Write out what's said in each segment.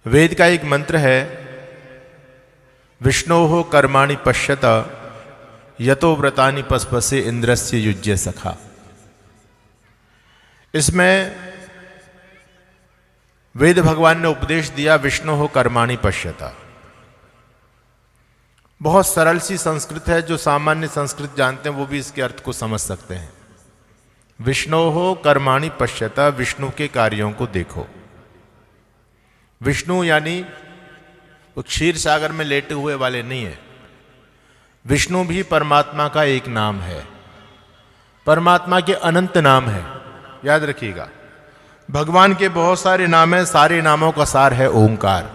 वेद का एक मंत्र है, विष्णोः कर्माणि पश्यत यतो व्रतानि पस्पसे इंद्रस्य युज्य सखा। इसमें वेद भगवान ने उपदेश दिया, विष्णोः कर्माणि पश्यत। बहुत सरल सी संस्कृत है, जो सामान्य संस्कृत जानते हैं वो भी इसके अर्थ को समझ सकते हैं। विष्णोः कर्माणि पश्यत, विष्णु के कार्यों को देखो। विष्णु यानी वो क्षीर सागर में लेटे हुए वाले नहीं है। विष्णु भी परमात्मा का एक नाम है, परमात्मा के अनंत नाम है। याद रखिएगा, भगवान के बहुत सारे नाम हैं, सारे नामों का सार है ओंकार।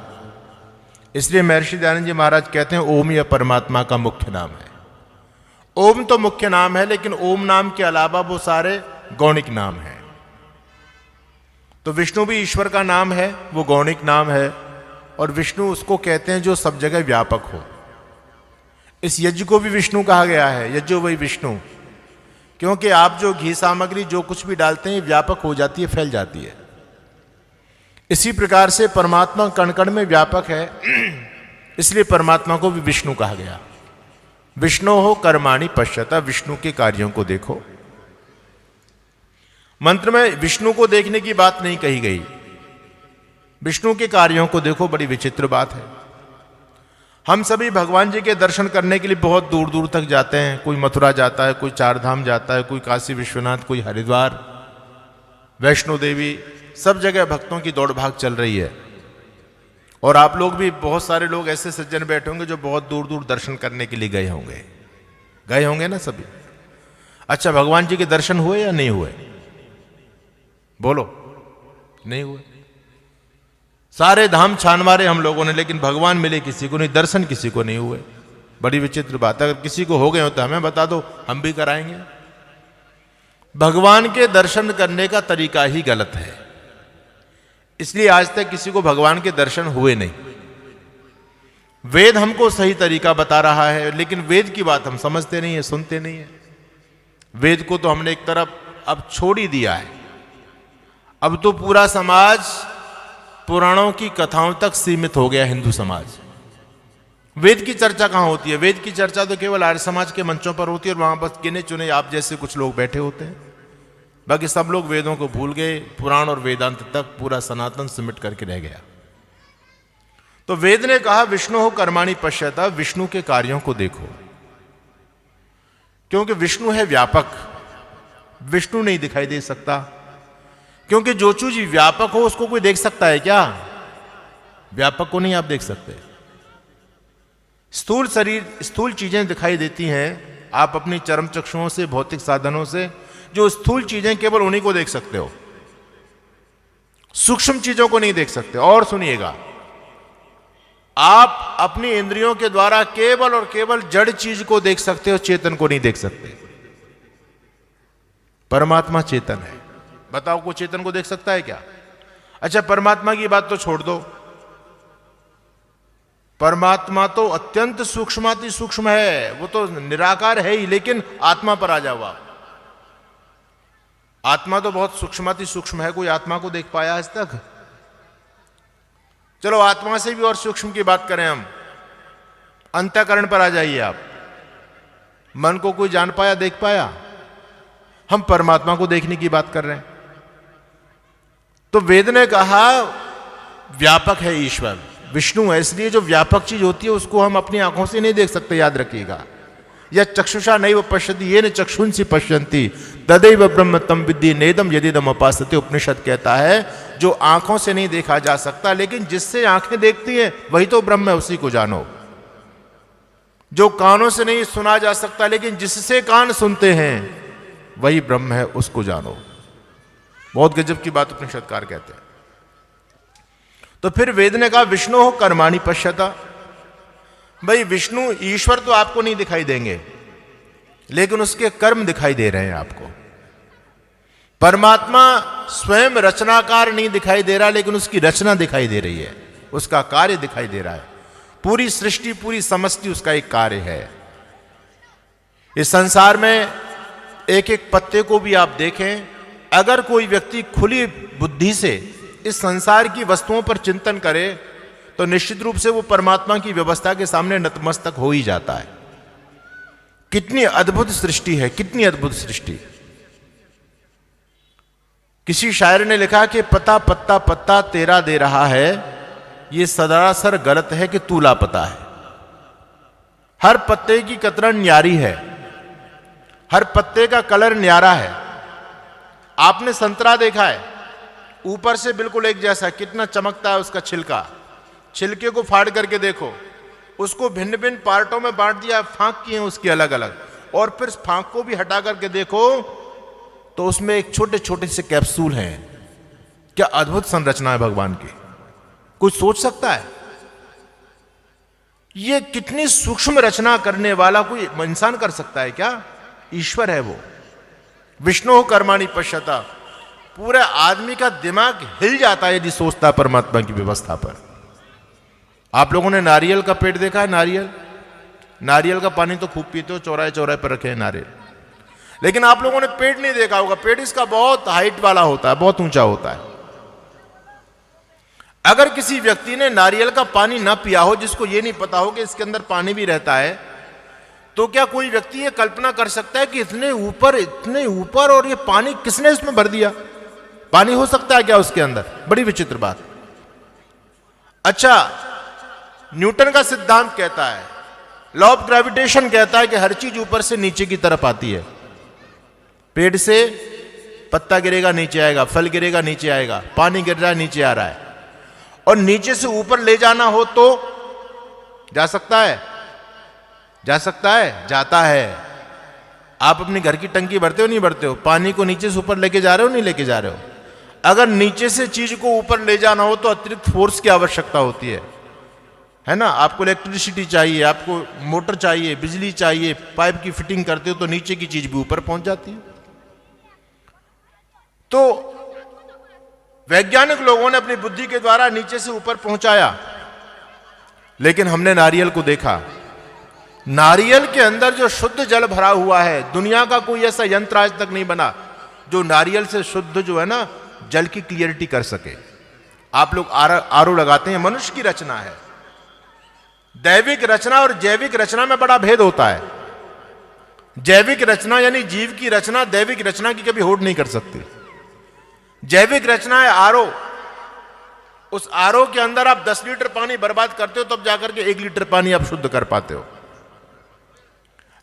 इसलिए महर्षि दयानंद जी महाराज कहते हैं ओम यह परमात्मा का मुख्य नाम है। ओम तो मुख्य नाम है, लेकिन ओम नाम के अलावा वो सारे गौणिक नाम हैं। तो विष्णु भी ईश्वर का नाम है, वो गौणिक नाम है। और विष्णु उसको कहते हैं जो सब जगह व्यापक हो। इस यज्ञ को भी विष्णु कहा गया है, यज्ञो वही विष्णु, क्योंकि आप जो घी सामग्री जो कुछ भी डालते हैं व्यापक हो जाती है, फैल जाती है। इसी प्रकार से परमात्मा कण कण में व्यापक है, इसलिए परमात्मा को भी विष्णु कहा गया। विष्णोः कर्माणि पश्यत, विष्णु के कार्यों को देखो। मंत्र में विष्णु को देखने की बात नहीं कही गई, विष्णु के कार्यों को देखो। बड़ी विचित्र बात है। हम सभी भगवान जी के दर्शन करने के लिए बहुत दूर दूर तक जाते हैं। कोई मथुरा जाता है, कोई चार धाम जाता है, कोई काशी विश्वनाथ, कोई हरिद्वार, वैष्णो देवी, सब जगह भक्तों की दौड़ भाग चल रही है। और आप लोग भी, बहुत सारे लोग ऐसे सज्जन बैठे होंगे जो बहुत दूर दूर दर्शन करने के लिए गए होंगे ना सभी। अच्छा, भगवान जी के दर्शन हुए या नहीं हुए? बोलो, नहीं हुए। सारे धाम छान मारे हम लोगों ने, लेकिन भगवान मिले किसी को नहीं, दर्शन किसी को नहीं हुए। बड़ी विचित्र बात है। अगर किसी को हो गए हो तो हमें बता दो, हम भी कराएंगे। भगवान के दर्शन करने का तरीका ही गलत है, इसलिए आज तक किसी को भगवान के दर्शन हुए नहीं। वेद हमको सही तरीका बता रहा है, लेकिन वेद की बात हम समझते नहीं है, सुनते नहीं है। वेद को तो हमने एक तरफ अब छोड़ ही दिया है। अब तो पूरा समाज पुराणों की कथाओं तक सीमित हो गया, हिंदू समाज। वेद की चर्चा कहां होती है? वेद की चर्चा तो केवल आर्य समाज के मंचों पर होती है, और वहां बस गिने चुने आप जैसे कुछ लोग बैठे होते हैं। बाकी सब लोग वेदों को भूल गए। पुराण और वेदांत तक पूरा सनातन सिमट करके रह गया। तो वेद ने कहा विष्णोः कर्माणि पश्यत, विष्णु के कार्यों को देखो। क्योंकि विष्णु है व्यापक, विष्णु नहीं दिखाई दे सकता। क्योंकि जो चीज व्यापक हो उसको कोई देख सकता है क्या? व्यापक को नहीं आप देख सकते। स्थूल शरीर, स्थूल चीजें दिखाई देती हैं आप अपनी चर्म चक्षुओं से, भौतिक साधनों से। जो स्थूल चीजें केवल उन्हीं को देख सकते हो, सूक्ष्म चीजों को नहीं देख सकते। और सुनिएगा, आप अपनी इंद्रियों के द्वारा केवल और केवल जड़ चीज को देख सकते हो, चेतन को नहीं देख सकते। परमात्मा चेतन है, बताओ कोई चेतन को देख सकता है क्या? अच्छा, परमात्मा की बात तो छोड़ दो, परमात्मा तो अत्यंत सूक्ष्माति सूक्ष्म है, वो तो निराकार है ही। लेकिन आत्मा पर आ जाओ आप। आत्मा तो बहुत सूक्ष्माति सूक्ष्म है। कोई आत्मा को देख पाया आज तक? चलो आत्मा से भी और सूक्ष्म की बात करें हम, अंतःकरण पर आ जाइए आप। मन को कोई जान पाया, देख पाया? हम परमात्मा को देखने की बात कर रहे हैं। तो वेद ने कहा व्यापक है ईश्वर, विष्णु है। इसलिए जो व्यापक चीज होती है उसको हम अपनी आंखों से नहीं देख सकते। याद रखिएगा, यह चक्षुषा नैव पश्यति येन चक्षुंसि पश्यन्ति तदैव ब्रह्म तम विद्धि नेदम यदिदम उपासते। उपनिषद कहता है जो आंखों से नहीं देखा जा सकता, लेकिन जिससे आंखें देखती हैं वही तो ब्रह्म है, उसी को जानो। जो कानों से नहीं सुना जा सकता, लेकिन जिससे कान सुनते हैं वही ब्रह्म है, उसको जानो। बहुत गजब की बात उपनिषदकार कहते हैं। तो फिर वेद ने कहा विष्णोः कर्माणि पश्यत। भाई विष्णु, ईश्वर तो आपको नहीं दिखाई देंगे, लेकिन उसके कर्म दिखाई दे रहे हैं आपको। परमात्मा स्वयं रचनाकार नहीं दिखाई दे रहा, लेकिन उसकी रचना दिखाई दे रही है, उसका कार्य दिखाई दे रहा है। पूरी सृष्टि, पूरी समष्टि उसका एक कार्य है। इस संसार में एक एक पत्ते को भी आप देखें, अगर कोई व्यक्ति खुली बुद्धि से इस संसार की वस्तुओं पर चिंतन करे तो निश्चित रूप से वो परमात्मा की व्यवस्था के सामने नतमस्तक हो ही जाता है। कितनी अद्भुत सृष्टि है, कितनी अद्भुत सृष्टि। किसी शायर ने लिखा कि पता पत्ता पत्ता तेरा दे रहा है, ये सरासर गलत है कि तू लापता है। हर पत्ते की कतरन न्यारी है, हर पत्ते का कलर न्यारा है। आपने संतरा देखा है, ऊपर से बिल्कुल एक जैसा, कितना चमकता है उसका छिलका। छिलके को फाड़ करके देखो, उसको भिन्न भिन्न पार्टों में बांट दिया, फांक किए उसके अलग अलग, और फिर फांक को भी हटा करके देखो तो उसमें एक छोटे छोटे से कैप्सूल हैं। क्या अद्भुत संरचना है भगवान की, कुछ सोच सकता है? ये कितनी सूक्ष्म रचना करने वाला कोई इंसान कर सकता है क्या? ईश्वर है वो। विष्णु कर्माणि पश्यता, पूरे आदमी का दिमाग हिल जाता है यदि सोचता परमात्मा की व्यवस्था पर। आप लोगों ने नारियल का पेड़ देखा है? नारियल का पानी तो खूब पीते हो, चौराहे चौराहे पर रखे हैं नारियल, लेकिन आप लोगों ने पेड़ नहीं देखा होगा। पेड़ इसका बहुत हाइट वाला होता है, बहुत ऊंचा होता है। अगर किसी व्यक्ति ने नारियल का पानी ना पिया हो, जिसको ये नहीं पता हो कि इसके अंदर पानी भी रहता है, तो क्या कोई व्यक्ति ये कल्पना कर सकता है कि इतने ऊपर और ये पानी किसने इसमें भर दिया? पानी हो सकता है क्या उसके अंदर? बड़ी विचित्र बात। अच्छा, न्यूटन का सिद्धांत कहता है, लॉ ऑफ ग्रेविटेशन कहता है कि हर चीज ऊपर से नीचे की तरफ आती है। पेड़ से पत्ता गिरेगा नीचे आएगा, फल गिरेगा नीचे आएगा, पानी गिर रहा है नीचे आ रहा है। और नीचे से ऊपर ले जाना हो तो जा सकता है? जा सकता है, जाता है। आप अपने घर की टंकी भरते हो नहीं भरते हो? पानी को नीचे से ऊपर लेके जा रहे हो नहीं लेके जा रहे हो? अगर नीचे से चीज को ऊपर ले जाना हो तो अतिरिक्त फोर्स की आवश्यकता होती है ना? आपको इलेक्ट्रिसिटी चाहिए, आपको मोटर चाहिए, बिजली चाहिए, पाइप की फिटिंग करते हो तो नीचे की चीज भी ऊपर पहुंच जाती है। तो वैज्ञानिक लोगों ने अपनी बुद्धि के द्वारा नीचे से ऊपर पहुंचाया, लेकिन हमने नारियल को देखा। नारियल के अंदर जो शुद्ध जल भरा हुआ है, दुनिया का कोई ऐसा यंत्र आज तक नहीं बना जो नारियल से शुद्ध जो है ना जल की क्लियरिटी कर सके। आप लोग आरओ लगाते हैं, मनुष्य की रचना है। दैविक रचना और जैविक रचना में बड़ा भेद होता है। जैविक रचना यानी जीव की रचना दैविक रचना की कभी होड़ नहीं कर सकती। जैविक रचना है आरओ। उस आरओ के अंदर आप 10 लीटर पानी बर्बाद करते हो तब जाकर के 1 लीटर पानी आप शुद्ध कर पाते हो।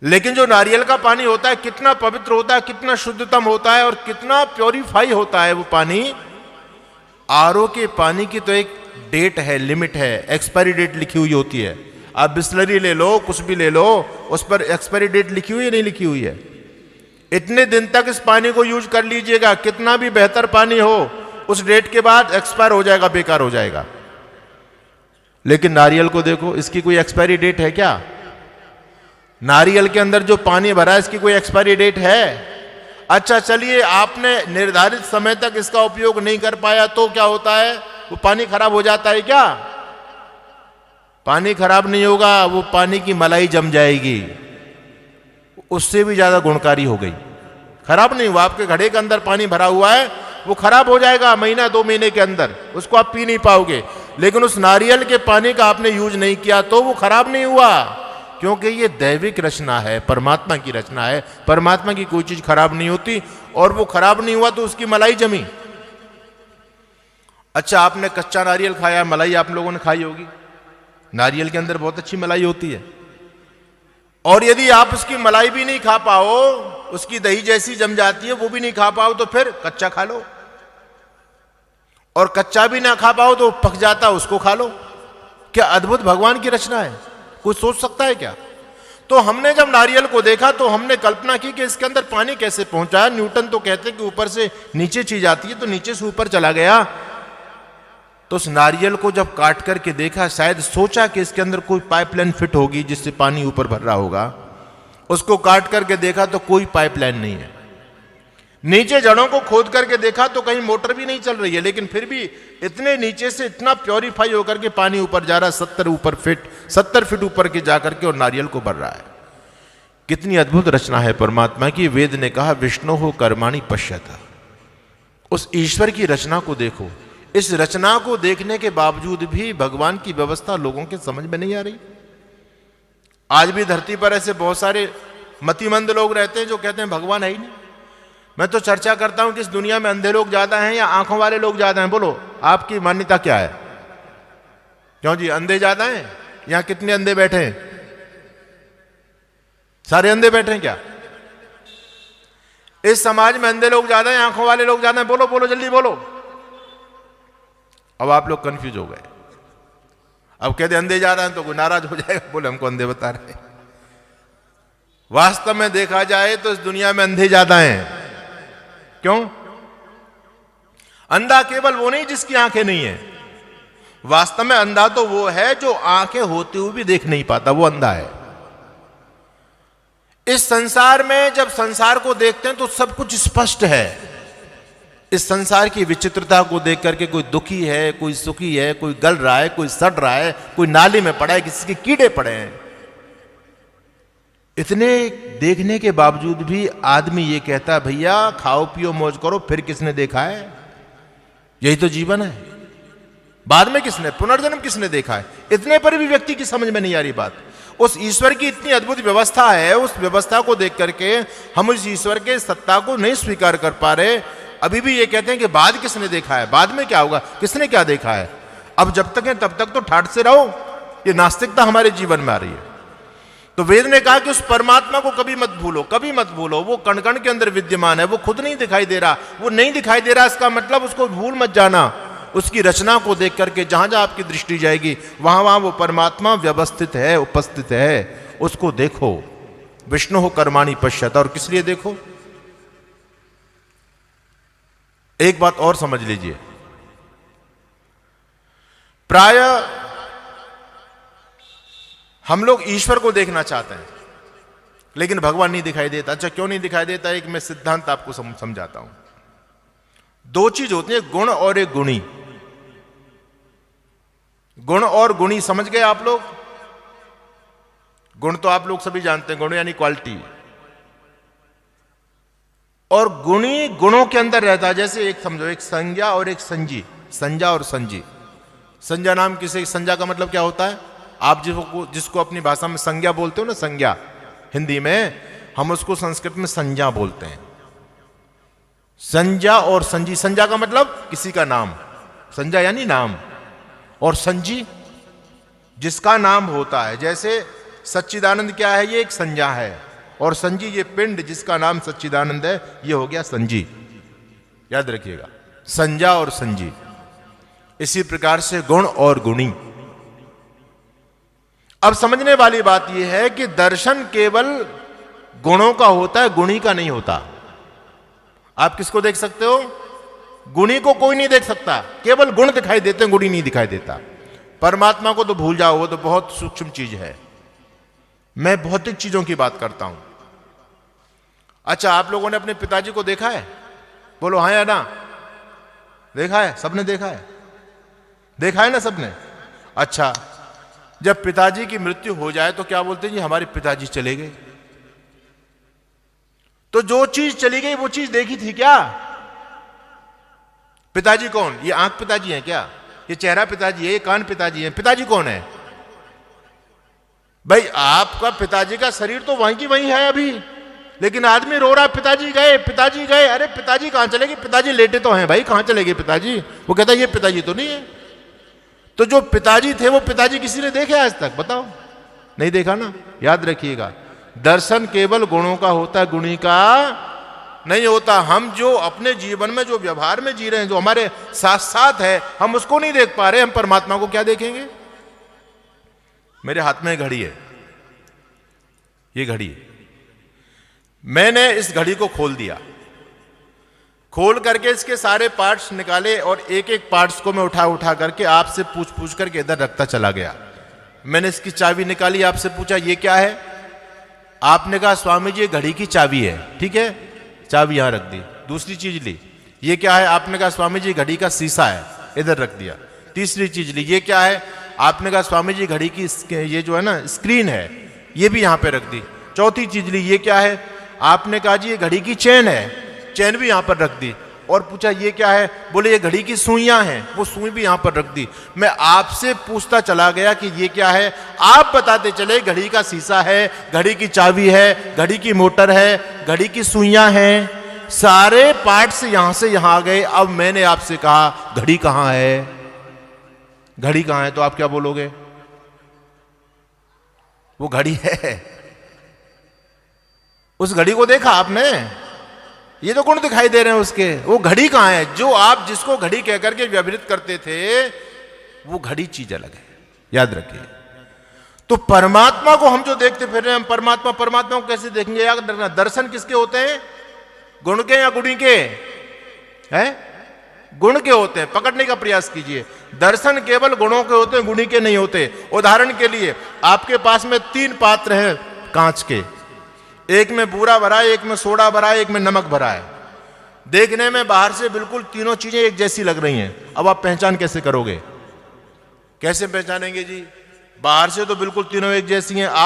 लेकिन जो नारियल का पानी होता है कितना पवित्र होता है, कितना शुद्धतम होता है और कितना प्योरीफाई होता है वो पानी। आरओ के पानी की तो एक डेट है, लिमिट है, एक्सपायरी डेट लिखी हुई होती है। आप बिस्लरी ले लो, कुछ भी ले लो, उस पर एक्सपायरी डेट लिखी हुई है नहीं लिखी हुई है? इतने दिन तक इस पानी को यूज कर लीजिएगा, कितना भी बेहतर पानी हो उस डेट के बाद एक्सपायर हो जाएगा, बेकार हो जाएगा। लेकिन नारियल को देखो, इसकी कोई एक्सपायरी डेट है क्या? नारियल के अंदर जो पानी भरा है इसकी कोई एक्सपायरी डेट है? अच्छा चलिए, आपने निर्धारित समय तक इसका उपयोग नहीं कर पाया तो क्या होता है? वो पानी खराब हो जाता है क्या? पानी खराब नहीं होगा, वो पानी की मलाई जम जाएगी, उससे भी ज्यादा गुणकारी हो गई। खराब नहीं हुआ, आपके घड़े के अंदर पानी भरा हुआ है, वो खराब हो जाएगा महीना 2 महीने के अंदर, उसको आप पी नहीं पाओगे। लेकिन उस नारियल के पानी का आपने यूज नहीं किया तो वो खराब नहीं हुआ, क्योंकि ये दैविक रचना है, परमात्मा की रचना है। परमात्मा की कोई चीज खराब नहीं होती, और वो खराब नहीं हुआ तो उसकी मलाई जमी। अच्छा, आपने कच्चा नारियल खाया, मलाई आप लोगों ने खाई होगी। नारियल के अंदर बहुत अच्छी मलाई होती है, और यदि आप उसकी मलाई भी नहीं खा पाओ, उसकी दही जैसी जम जाती है, वो भी नहीं खा पाओ, तो फिर कच्चा खा लो। और कच्चा भी ना खा पाओ तो पक जाता, उसको खा लो। क्या अद्भुत भगवान की रचना है, कोई सोच सकता है क्या? तो हमने जब नारियल को देखा तो हमने कल्पना की कि इसके अंदर पानी कैसे पहुंचा। न्यूटन तो कहते हैं कि ऊपर से नीचे चीज आती है, तो नीचे से ऊपर चला गया। तो उस नारियल को जब काट करके देखा, शायद सोचा कि इसके अंदर कोई पाइपलाइन फिट होगी जिससे पानी ऊपर भर रहा होगा। उसको काट करके देखा तो कोई पाइपलाइन नहीं है। नीचे जड़ों को खोद करके देखा तो कहीं मोटर भी नहीं चल रही है, लेकिन फिर भी इतने नीचे से इतना प्योरीफाई होकर के पानी ऊपर जा रहा है, 70 फीट ऊपर के जाकर के, और नारियल को भर रहा है। कितनी अद्भुत रचना है परमात्मा की। वेद ने कहा विष्णु हो कर्माणि पश्यता। उस ईश्वर की रचना को देखो, इस रचना को देखने के बावजूद भी भगवान की व्यवस्था लोगों के समझ में नहीं आ रही। आज भी धरती पर ऐसे बहुत सारे मतिमंद लोग रहते हैं जो कहते हैं भगवान है ही नहीं। मैं तो चर्चा करता हूं कि इस दुनिया में अंधे लोग ज्यादा हैं या आंखों वाले लोग ज्यादा हैं? बोलो, आपकी मान्यता क्या है? क्यों जी, अंधे ज्यादा हैं? यहां कितने अंधे बैठे हैं? सारे अंधे बैठे हैं क्या? इस समाज में अंधे लोग ज्यादा हैं, आंखों वाले लोग ज्यादा हैं? बोलो बोलो, जल्दी बोलो। अब आप लोग कंफ्यूज हो गए। अब कहते अंधे ज्यादा हैं तो कोई नाराज हो जाएगा, बोले हमको अंधे बता रहे। वास्तव में देखा जाए तो इस दुनिया में अंधे ज्यादा हैं। क्यों? अंधा केवल वो नहीं जिसकी आंखें नहीं है। वास्तव में अंधा तो वो है जो आंखें होते हुए भी देख नहीं पाता, वो अंधा है। इस संसार में जब संसार को देखते हैं तो सब कुछ स्पष्ट है। इस संसार की विचित्रता को देख करके कोई दुखी है, कोई सुखी है, कोई गल रहा है, कोई सड़ रहा है, कोई नाली में पड़ा है, किसी के कीड़े पड़े हैं। इतने देखने के बावजूद भी आदमी ये कहता है भैया खाओ पियो मौज करो, फिर किसने देखा है? यही तो जीवन है। बाद में किसने, पुनर्जन्म किसने देखा है? इतने पर भी व्यक्ति की समझ में नहीं आ रही बात। उस ईश्वर की इतनी अद्भुत व्यवस्था है, उस व्यवस्था को देख करके हम उस ईश्वर के सत्ता को नहीं स्वीकार कर पा रहे। अभी भी ये कहते हैं कि बाद किसने देखा है, बाद में क्या होगा, किसने क्या देखा है? अब जब तक है तब तक तो ठाठ से रहो। ये नास्तिकता हमारे जीवन में आ रही है। तो वेद ने कहा कि उस परमात्मा को कभी मत भूलो, कभी मत भूलो। वो कण कण के अंदर विद्यमान है, वो खुद नहीं दिखाई दे रहा। वो नहीं दिखाई दे रहा, इसका मतलब उसको भूल मत जाना। उसकी रचना को देख करके जहां जहां आपकी दृष्टि जाएगी वहां वहां वो परमात्मा व्यवस्थित है, उपस्थित है। उसको देखो। विष्णु हो कर्माणि पश्यत। और किस लिए देखो? एक बात और समझ लीजिए। प्राय हम लोग ईश्वर को देखना चाहते हैं लेकिन भगवान नहीं दिखाई देता। अच्छा, क्यों नहीं दिखाई देता? एक मैं सिद्धांत आपको समझाता हूं। दो चीज होती है, गुण और एक गुणी। गुण और गुणी समझ गए आप लोग? गुण तो आप लोग सभी जानते हैं, गुण यानी क्वालिटी। और गुणी गुणों के अंदर रहता है। जैसे एक समझो, एक संज्ञा और एक संजी। संज्ञा और संजी। संज्ञा नाम किसे, संज्ञा का मतलब क्या होता है? आप जिसको अपनी भाषा में संज्ञा बोलते हो ना, संज्ञा हिंदी में, हम उसको संस्कृत में संज्ञा बोलते हैं। संज्ञा और संजी। संज्ञा का मतलब किसी का नाम, संज्ञा यानी नाम, और संजी जिसका नाम होता है। जैसे सच्चिदानंद क्या है? ये एक संज्ञा है। और संजी ये पिंड जिसका नाम सच्चिदानंद है, ये हो गया संजी। याद रखिएगा, संज्ञा और संजी। इसी प्रकार से गुण और गुणी। अब समझने वाली बात यह है कि दर्शन केवल गुणों का होता है, गुणी का नहीं होता। आप किसको देख सकते हो? गुणी को कोई नहीं देख सकता, केवल गुण दिखाई देते हैं, गुणी नहीं दिखाई देता। परमात्मा को तो भूल जाओ, वो तो बहुत सूक्ष्म चीज है। मैं भौतिक चीजों की बात करता हूं। अच्छा, आप लोगों ने अपने पिताजी को देखा है? बोलो हाँ या ना। देखा है? सबने देखा है? देखा है ना सबने? अच्छा, जब पिताजी की मृत्यु हो जाए तो क्या बोलते हैं? जी हमारे पिताजी चले गए। तो जो चीज चली गई वो चीज देखी थी क्या? पिताजी कौन? ये आंख पिताजी है क्या? ये चेहरा पिताजी है? ये कान पिताजी है? पिताजी कौन है भाई? आपका पिताजी का शरीर तो वहीं की वहीं है अभी, लेकिन आदमी रो रहा, पिताजी गए, पिताजी गए। अरे पिताजी कहां चले गए? पिताजी लेटे तो हैं भाई, कहां चले गए पिताजी? वो कहता है ये पिताजी तो नहीं है। तो जो पिताजी थे वो पिताजी किसी ने देखे आज तक? बताओ, नहीं देखा ना। याद रखिएगा, दर्शन केवल गुणों का होता है, गुणी का नहीं होता। हम जो अपने जीवन में जो व्यवहार में जी रहे हैं, जो हमारे साथ साथ है, हम उसको नहीं देख पा रहे। हम परमात्मा को क्या देखेंगे? मेरे हाथ में घड़ी है, ये घड़ी है। मैंने इस घड़ी को खोल दिया, खोल करके इसके सारे पार्ट्स निकाले और एक एक पार्ट्स को मैं उठा उठा करके आपसे पूछ पूछ करके इधर रखता चला गया। मैंने इसकी चाबी निकाली, आपसे पूछा ये क्या है? आपने कहा स्वामी जी ये घड़ी की चाबी है। ठीक है, चाबी यहां रख दी। दूसरी चीज ली, ये क्या है? आपने कहा स्वामी जी घड़ी का शीशा है, इधर रख दिया। तीसरी चीज ली, ये क्या है? आपने कहा स्वामी जी घड़ी की ये जो है ना स्क्रीन है, ये भी यहां पे रख दी। चौथी चीज ली, ये क्या है? आपने कहा जी ये घड़ी की चेन है, चेन भी यहां पर रख दी। और पूछा ये क्या है, बोले ये घड़ी की सुइयां हैं। वो सुई भी यहां पर रख दी। मैं आपसे पूछता चला गया कि ये क्या है, आप बताते चले घड़ी का शीशा है, घड़ी की चाबी है, घड़ी की मोटर है, घड़ी की सुइयां हैं, सारे पार्ट्स यहां से यहां आ गए। अब मैंने आपसे कहा घड़ी कहां है, घड़ी कहां है, तो आप क्या बोलोगे? वो घड़ी है। उस घड़ी को देखा आपने? ये तो गुण दिखाई दे रहे हैं उसके। वो घड़ी कहां है? जो आप जिसको घड़ी कहकर के व्यवहित करते थे, वो घड़ी चीज अलग है, याद रखिए। तो परमात्मा को हम जो देखते फिर रहे हैं, हम परमात्मा को कैसे देखेंगे? याद रखना, दर्शन किसके होते हैं? गुण के या गुणी के? हैं? गुण के होते हैं। पकड़ने का प्रयास कीजिए। दर्शन केवल गुणों के होते हैं, गुणी के नहीं होते। उदाहरण के लिए आपके पास में 3 पात्र हैं कांच के, एक में बूरा भरा है, एक में सोडा भरा है, एक में नमक भरा है। देखने में बाहर से बिल्कुल तीनों चीजें एक जैसी लग रही हैं। अब आप पहचान कैसे करोगे? कैसे पहचानेंगे जी? बाहर से तो बिल्कुल तीनों एक जैसी हैं, आप